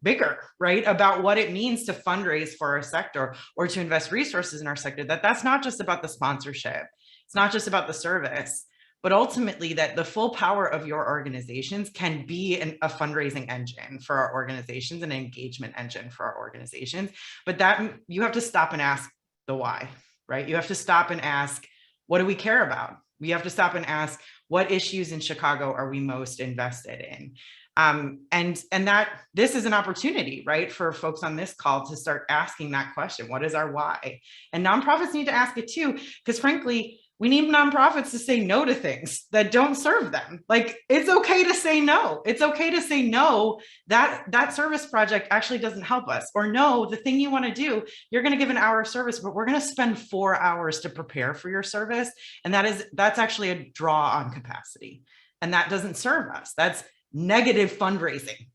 bigger, right, about what it means to fundraise for our sector or to invest resources in our sector, that's not just about the sponsorship. It's not just about the service, but ultimately that the full power of your organizations can be a fundraising engine for our organizations, an engagement engine for our organizations. But that you have to stop and ask the why, right? You have to stop and ask, what do we care about? We have to stop and ask, what issues in Chicago are we most invested in? And that this is an opportunity, right, for folks on this call to start asking that question. What is our why? And nonprofits need to ask it too, because frankly, we need nonprofits to say no to things that don't serve them. Like, it's okay to say no. It's okay to say no, that service project actually doesn't help us. Or no, the thing you want to do, you're going to give an hour of service, but we're going to spend 4 hours to prepare for your service. And that's actually a draw on capacity. And that doesn't serve us. That's negative fundraising.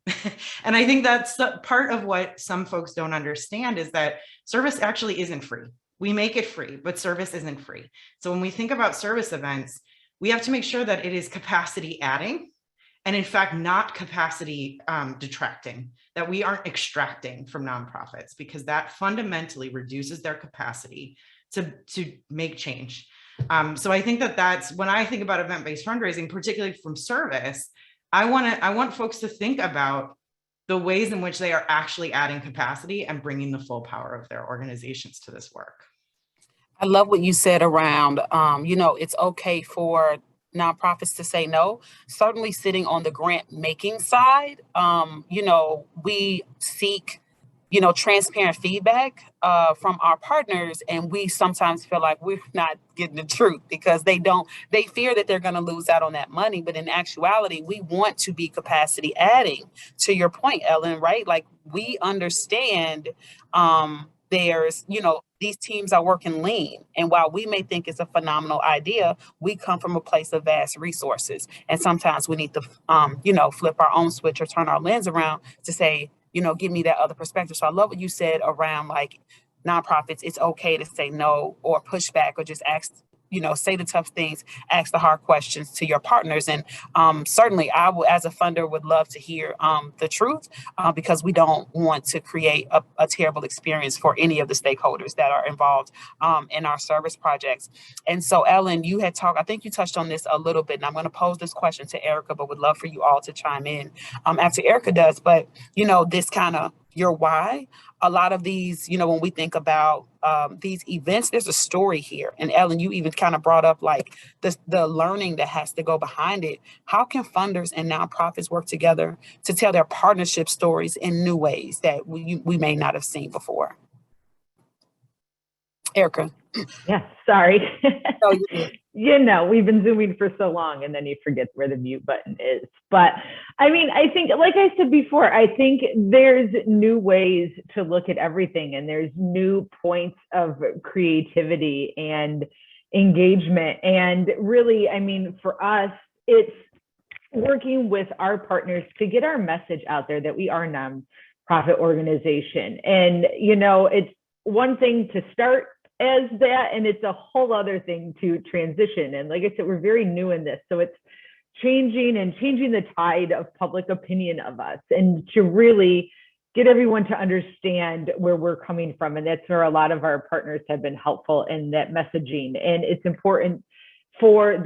And I think that's part of what some folks don't understand, is that service actually isn't free. We make it free, but service isn't free. So when we think about service events, we have to make sure that it is capacity adding and in fact, not capacity detracting, that we aren't extracting from nonprofits, because that fundamentally reduces their capacity to make change. So I think that's when I think about event-based fundraising, particularly from service, I want folks to think about the ways in which they are actually adding capacity and bringing the full power of their organizations to this work. I love what you said around, it's okay for nonprofits to say no. Certainly sitting on the grant making side, we seek, transparent feedback from our partners. And we sometimes feel like we're not getting the truth because they fear that they're going to lose out on that money. But in actuality, we want to be capacity adding, to your point, Ellen, right? Like, we understand there's, these teams are working lean. And while we may think it's a phenomenal idea, we come from a place of vast resources. And sometimes we need to, flip our own switch or turn our lens around to say, give me that other perspective. So I love what you said around, like, nonprofits. It's okay to say no or push back or just ask, say the tough things, ask the hard questions to your partners. And certainly I will, as a funder, would love to hear the truth because we don't want to create a terrible experience for any of the stakeholders that are involved in our service projects. And so, Ellen, you had talked, I think you touched on this a little bit, and I'm going to pose this question to Erica, but would love for you all to chime in after Erica does. But, this kind of your why. A lot of these, when we think about these events, there's a story here. And Ellen, you even kind of brought up like the learning that has to go behind it. How can funders and nonprofits work together to tell their partnership stories in new ways that we may not have seen before? Erica. Yeah, sorry. No, you're good. We've been Zooming for so long and then you forget where the mute button is. But I mean, I think, like I said before, I think there's new ways to look at everything, and there's new points of creativity and engagement. And really, I mean, for us, it's working with our partners to get our message out there that we are a nonprofit organization. And, it's one thing to start as that, and it's a whole other thing to transition. And like I said, we're very new in this, so it's changing the tide of public opinion of us, and to really get everyone to understand where we're coming from. And that's where a lot of our partners have been helpful in that messaging. And it's important for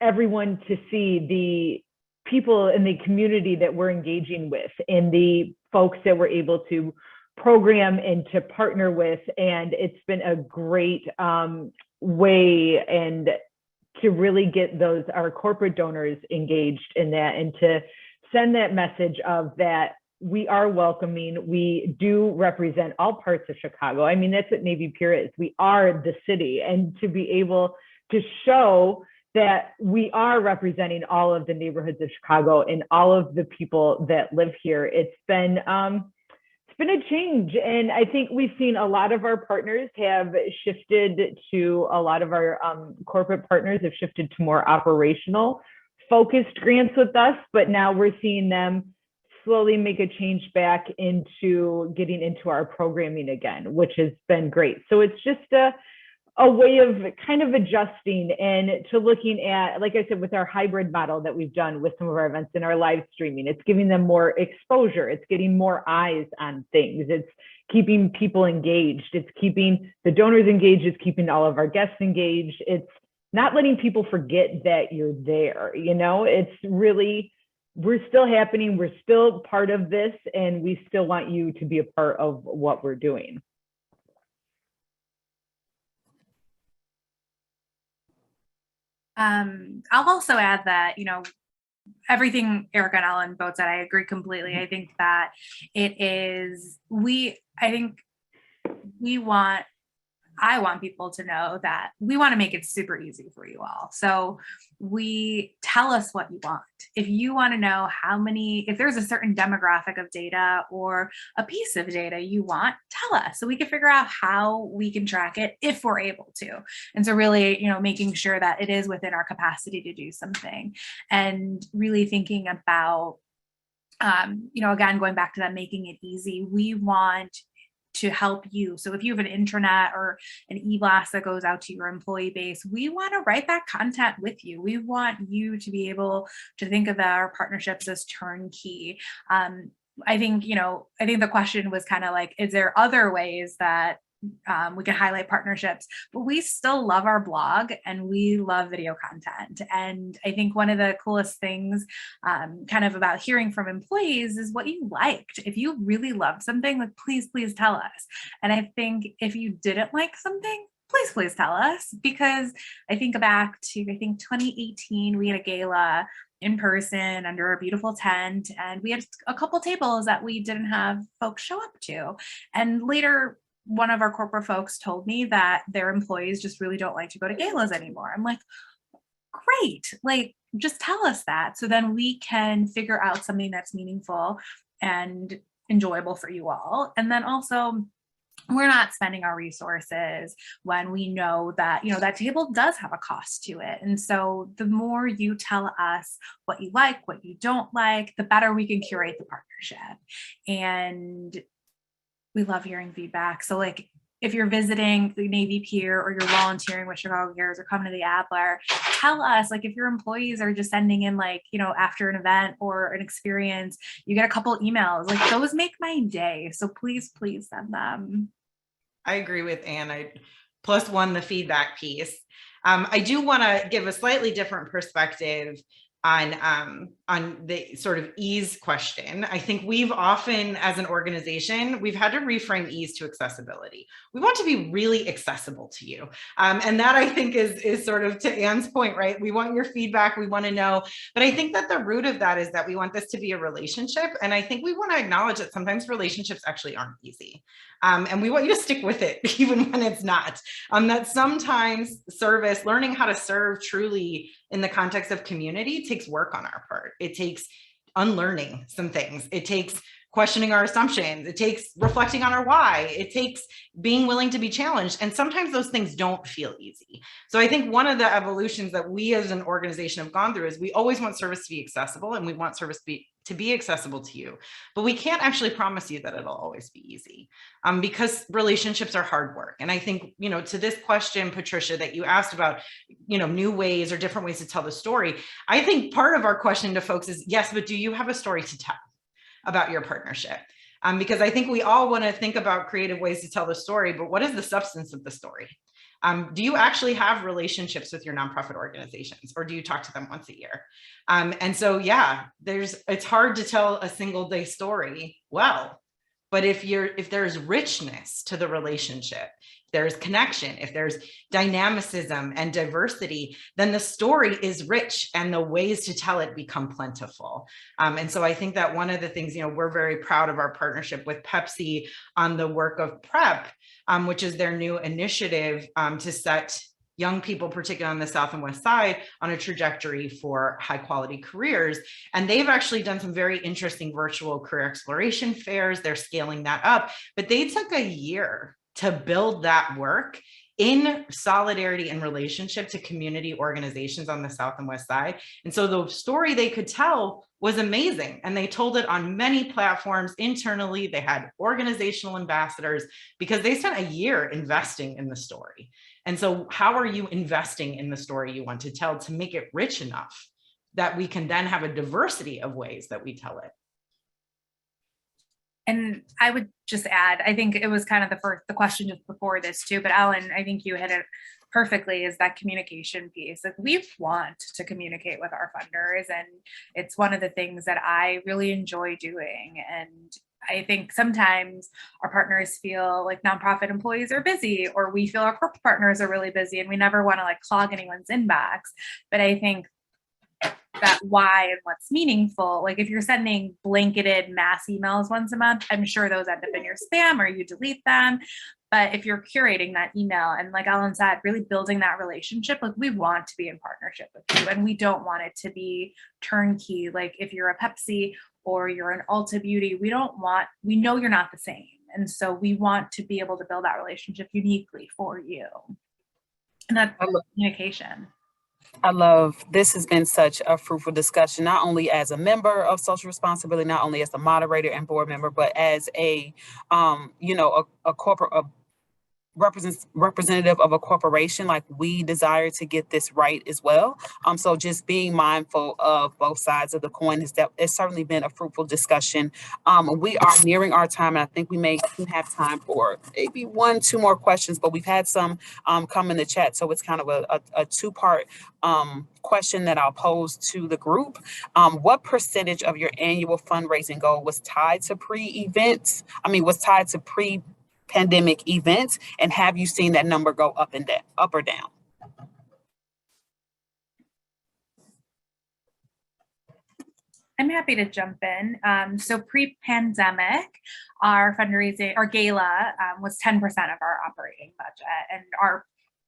everyone to see the people in the community that we're engaging with and the folks that we're able to program and to partner with. And it's been a great way and to really get our corporate donors engaged in that, and to send that message of that we are welcoming. We do represent all parts of Chicago. I mean, that's what Navy Pier is. We are the city, and to be able to show that we are representing all of the neighborhoods of Chicago and all of the people that live here. It's been a change. And I think we've seen a lot of our partners have shifted to, a lot of our corporate partners have shifted to more operational focused grants with us, but now we're seeing them slowly make a change back into getting into our programming again, which has been great. So it's just a way of kind of adjusting and to looking at, like I said, with our hybrid model that we've done with some of our events in our live streaming, it's giving them more exposure. It's getting more eyes on things. It's keeping people engaged. It's keeping the donors engaged. It's keeping all of our guests engaged. It's not letting people forget that you're there. You know, it's really, we're still happening. We're still part of this, and we still want you to be a part of what we're doing. I'll also add that, you know, everything Erica and Ellen both said, I agree completely. I think that it is, I want people to know that we want to make it super easy for you all. So we tell us what you want. If you want to know if there's a certain demographic of data or a piece of data you want, tell us so we can figure out how we can track it if we're able to. And so really, you know, making sure that it is within our capacity to do something, and really thinking about, you know, again, going back to that, making it easy. We want to help you. So if you have an intranet or an e-blast that goes out to your employee base, we want to write that content with you. We want you to be able to think of our partnerships as turnkey. I think the question was kind of like, is there other ways that we can highlight partnerships? But we still love our blog and we love video content. And I think one of the coolest things kind of about hearing from employees is what you liked. If you really loved something, like, please tell us. And I think if you didn't like something, please tell us, because I think back to, 2018, we had a gala in person under a beautiful tent, and we had a couple tables that we didn't have folks show up to. And later, one of our corporate folks told me that their employees just really don't like to go to galas anymore. I'm like, great, like, just tell us that, so then we can figure out something that's meaningful and enjoyable for you all. And then also, we're not spending our resources when we know that, you know, that table does have a cost to it. And so the more you tell us what you like, what you don't like, the better we can curate the partnership. And we love hearing feedback. So like, if you're visiting the Navy Pier or you're volunteering with Chicago Cares or coming to the Adler, tell us, like, if your employees are just sending in, like, you know, after an event or an experience, you get a couple emails, like, those make my day. So please send them. I agree with Anne. Plus one, the feedback piece. I do want to give a slightly different perspective on the sort of ease question. I think we've often, as an organization, we've had to reframe ease to accessibility. We want to be really accessible to you. And that, I think, is sort of to Anne's point, right? We want your feedback, we want to know, but I think that the root of that is that we want this to be a relationship. And I think we want to acknowledge that sometimes relationships actually aren't easy. And we want you to stick with it, even when it's not. That sometimes service, learning how to serve truly in the context of community, takes work on our part. It takes unlearning some things. It takes questioning our assumptions. It takes reflecting on our why. It takes being willing to be challenged. And sometimes those things don't feel easy. So I think one of the evolutions that we as an organization have gone through is we always want service to be accessible, and we want service to be accessible to you. But we can't actually promise you that it'll always be easy, because relationships are hard work. And I think, you know, to this question, Patricia, that you asked about, you know, new ways or different ways to tell the story, I think part of our question to folks is, yes, but do you have a story to tell about your partnership? Because I think we all want to think about creative ways to tell the story, but what is the substance of the story? Do you actually have relationships with your nonprofit organizations, or do you talk to them once a year? And so, yeah, it's hard to tell a single day story well, but if there's richness to the relationship, there's connection, if there's dynamicism and diversity, then the story is rich and the ways to tell it become plentiful. And so I think that one of the things, you know, we're very proud of our partnership with Pepsi on the work of PrEP, which is their new initiative to set young people, particularly on the South and West Side, on a trajectory for high quality careers. And they've actually done some very interesting virtual career exploration fairs. They're scaling that up, but they took a year to build that work in solidarity and relationship to community organizations on the South and West Side. And so the story they could tell was amazing. And they told it on many platforms internally. They had organizational ambassadors because they spent a year investing in the story. And so how are you investing in the story you want to tell to make it rich enough that we can then have a diversity of ways that we tell it? And I would just add, I think it was kind of the question just before this too, but Ellen, I think you hit it perfectly, is that communication piece. Like, we want to communicate with our funders, and it's one of the things that I really enjoy doing. And I think sometimes our partners feel like nonprofit employees are busy, or we feel our corporate partners are really busy, and we never want to like clog anyone's inbox. But I think that why and what's meaningful, like if you're sending blanketed mass emails once a month, I'm sure those end up in your spam or you delete them. But if you're curating that email and, like Ellen said, really building that relationship, like we want to be in partnership with you, and we don't want it to be turnkey. Like if you're a Pepsi or you're an Ulta Beauty, we know you're not the same. And so we want to be able to build that relationship uniquely for you. And that's communication. I love, this has been such a fruitful discussion, not only as a member of social responsibility, not only as a moderator and board member, but as a corporate, representative of a corporation. Like, we desire to get this right as well. So just being mindful of both sides of the coin it's certainly been a fruitful discussion. We are nearing our time, and I think we may have time for maybe 1-2 more questions, but we've had some come in the chat. So it's kind of a two-part question that I'll pose to the group. What percentage of your annual fundraising goal was tied to pre-pandemic events, and have you seen that number go up or down? I'm happy to jump in. So pre-pandemic, our fundraising, our gala was 10% of our operating budget and our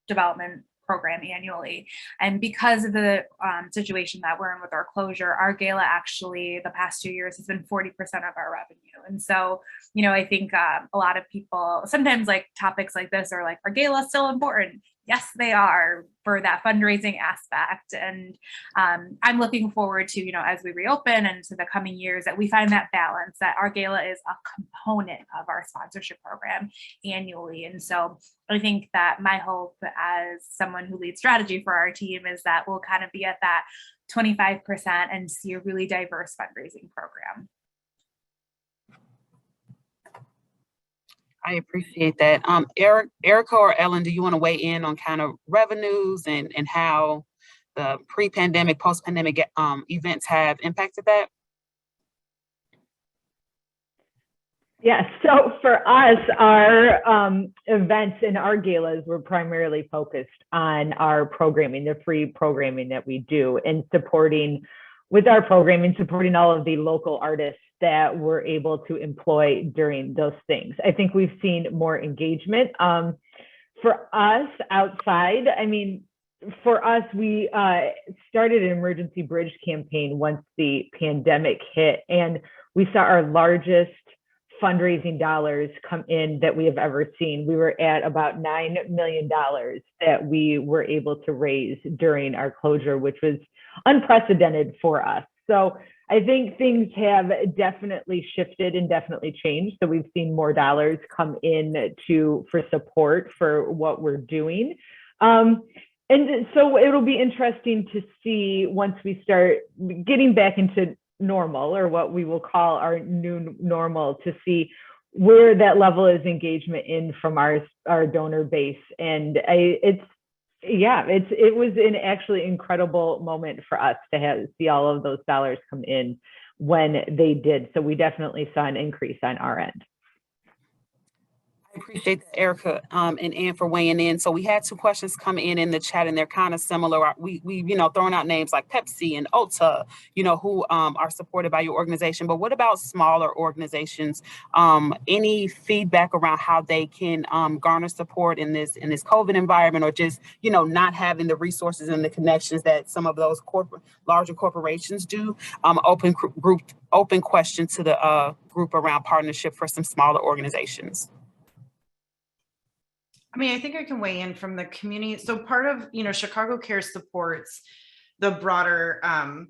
development program annually. And because of the situation that we're in with our closure, our gala actually the past 2 years has been 40% of our revenue. And so, I think a lot of people sometimes, like, topics like this are like, are galas still important? Yes, they are, for that fundraising aspect. And I'm looking forward to, as we reopen and to the coming years, that we find that balance, that our gala is a component of our sponsorship program annually. And so I think that my hope as someone who leads strategy for our team is that we'll kind of be at that 25% and see a really diverse fundraising program. I appreciate that. Erica or Ellen, do you want to weigh in on kind of revenues and how the pre-pandemic, post-pandemic events have impacted that? Yeah, so for us, our events and our galas were primarily focused on our programming, the free programming that we do, and supporting all of the local artists that we're able to employ during those things. I think we've seen more engagement. For us outside, for us, we started an emergency bridge campaign once the pandemic hit, and we saw our largest fundraising dollars come in that we have ever seen. We were at about $9 million that we were able to raise during our closure, which was unprecedented for us. So I think things have definitely shifted and definitely changed. So we've seen more dollars come in for support for what we're doing. And so it'll be interesting to see, once we start getting back into normal, or what we will call our new normal, to see where that level is engagement in from our donor base. And it was an actually incredible moment for us to see all of those dollars come in when they did. So we definitely saw an increase on our end. I appreciate that, Erica and Ann, for weighing in. So we had 2 questions come in the chat, and they're kind of similar. We throwing out names like Pepsi and Ulta, who are supported by your organization. But what about smaller organizations? Any feedback around how they can garner support in this COVID environment, or just not having the resources and the connections that some of those larger corporations do? Open question to the group around partnership for some smaller organizations. I mean, I think I can weigh in from the community. So part of, Chicago Cares supports the broader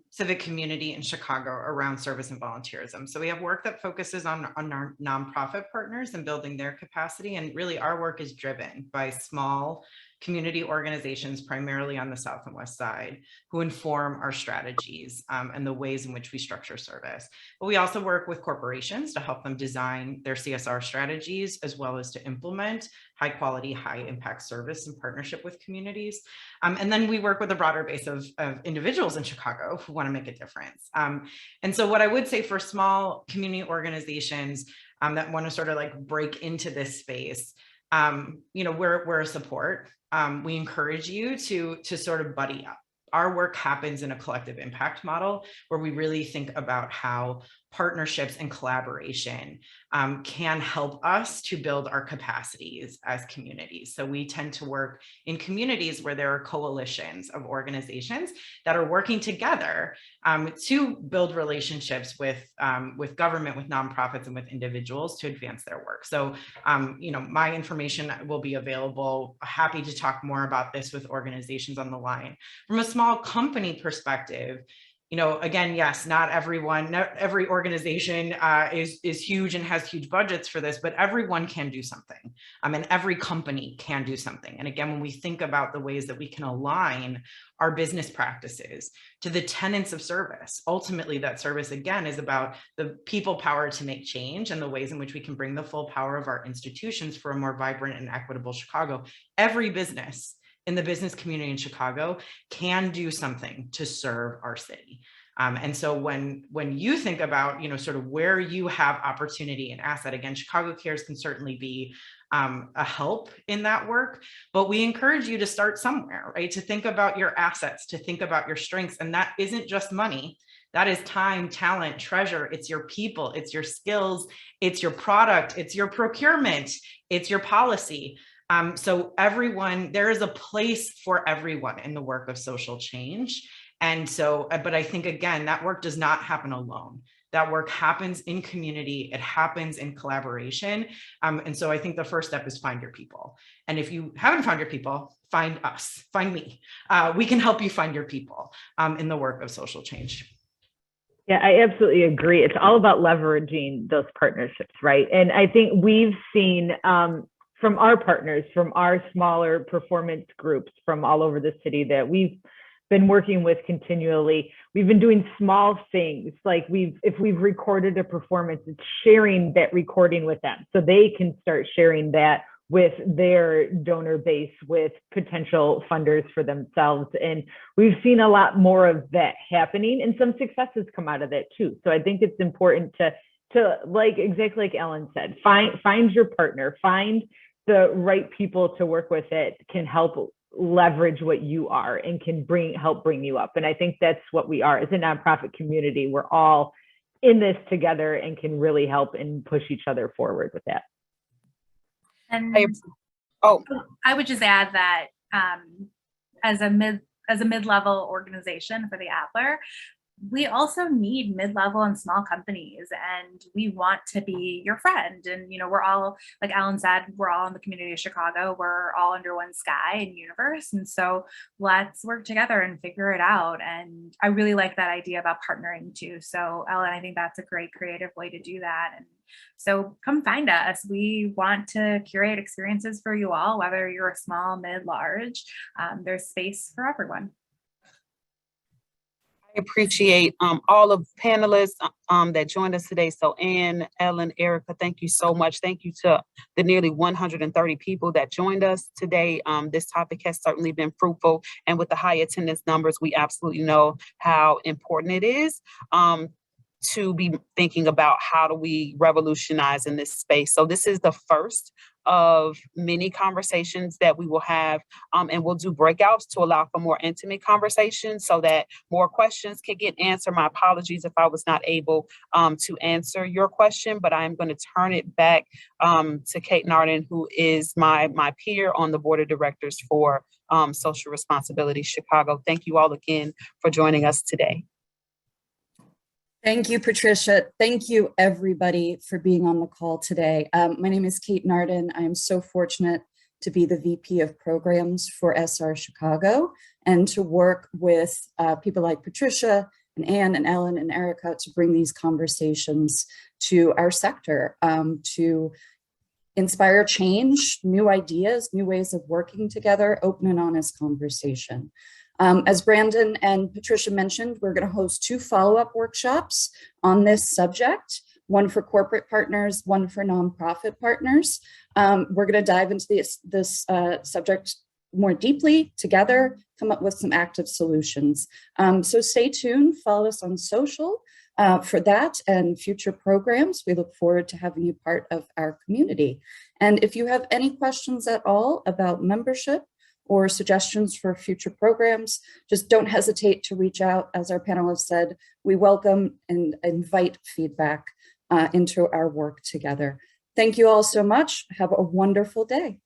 civic community in Chicago around service and volunteerism. So we have work that focuses on our nonprofit partners and building their capacity. And really our work is driven by small community organizations, primarily on the South and West Side, who inform our strategies and the ways in which we structure service. But we also work with corporations to help them design their CSR strategies, as well as to implement high quality, high impact service in partnership with communities. And then we work with a broader base of individuals in Chicago who want to make a difference. And so what I would say for small community organizations that want to sort of like break into this space, we're a support. We encourage you to sort of buddy up. Our work happens in a collective impact model where we really think about how partnerships and collaboration can help us to build our capacities as communities. So we tend to work in communities where there are coalitions of organizations that are working together to build relationships with government, with nonprofits, and with individuals to advance their work. So, my information will be available. Happy to talk more about this with organizations on the line. From a small company perspective, again, yes, not every organization is huge and has huge budgets for this, but everyone can do something. And every company can do something. And again, when we think about the ways that we can align our business practices to the tenets of service, ultimately that service, again, is about the people power to make change and the ways in which we can bring the full power of our institutions for a more vibrant and equitable Chicago. Every business in the business community in Chicago can do something to serve our city. And so when you think about, sort of where you have opportunity and asset, again, Chicago Cares can certainly be a help in that work, but we encourage you to start somewhere, right? To think about your assets, to think about your strengths. And that isn't just money. That is time, talent, treasure. It's your people, it's your skills, it's your product, it's your procurement, it's your policy. So there is a place for everyone in the work of social change. And so, but I think, again, that work does not happen alone. That work happens in community. It happens in collaboration. And so I think the first step is find your people. And if you haven't found your people, find us, find me. We can help you find your people in the work of social change. Yeah, I absolutely agree. It's all about leveraging those partnerships, right? And I think we've seen from our partners, from our smaller performance groups from all over the city that we've been working with continually, we've been doing small things like if we've recorded a performance, it's sharing that recording with them so they can start sharing that with their donor base, with potential funders for themselves. And we've seen a lot more of that happening, and some successes come out of that too. So I think it's important to exactly like Ellen said, find your partner, find the right people to work with that can help leverage what you are and can help bring you up. And I think that's what we are as a nonprofit community. We're all in this together and can really help and push each other forward with that. And I would just add that as a mid-level organization for the Adler, we also need mid-level and small companies, and we want to be your friend. And, we're all, like Alan said, we're all in the community of Chicago. We're all under one sky and universe. And so let's work together and figure it out. And I really like that idea about partnering too. So Ellen, I think that's a great creative way to do that. And so come find us. We want to curate experiences for you all, whether you're a small, mid, large, there's space for everyone. I appreciate all of the panelists that joined us today. So Ann, Ellen, Erica, thank you so much. Thank you to the nearly 130 people that joined us today. This topic has certainly been fruitful, and with the high attendance numbers, we absolutely know how important it is to be thinking about how do we revolutionize in this space. So this is the first of many conversations that we will have, and we'll do breakouts to allow for more intimate conversations so that more questions can get answered. My apologies if I was not able to answer your question, but I am going to turn it back to Kate Narden, who is my peer on the board of directors for Social Responsibility Chicago. Thank you all again for joining us today. Thank you, Patricia. Thank you, everybody, for being on the call today. My name is Kate Narden. I am so fortunate to be the VP of programs for SR Chicago and to work with people like Patricia and Anne and Ellen and Erica to bring these conversations to our sector, to inspire change, new ideas, new ways of working together, open and honest conversation. As Brandon and Patricia mentioned, we're going to host 2 follow-up workshops on this subject, one for corporate partners, one for nonprofit partners. We're going to dive into this subject more deeply together, come up with some active solutions. So stay tuned, follow us on social for that and future programs. We look forward to having you part of our community. And if you have any questions at all about membership or suggestions for future programs, just don't hesitate to reach out. As our panelists said, we welcome and invite feedback into our work together. Thank you all so much. Have a wonderful day.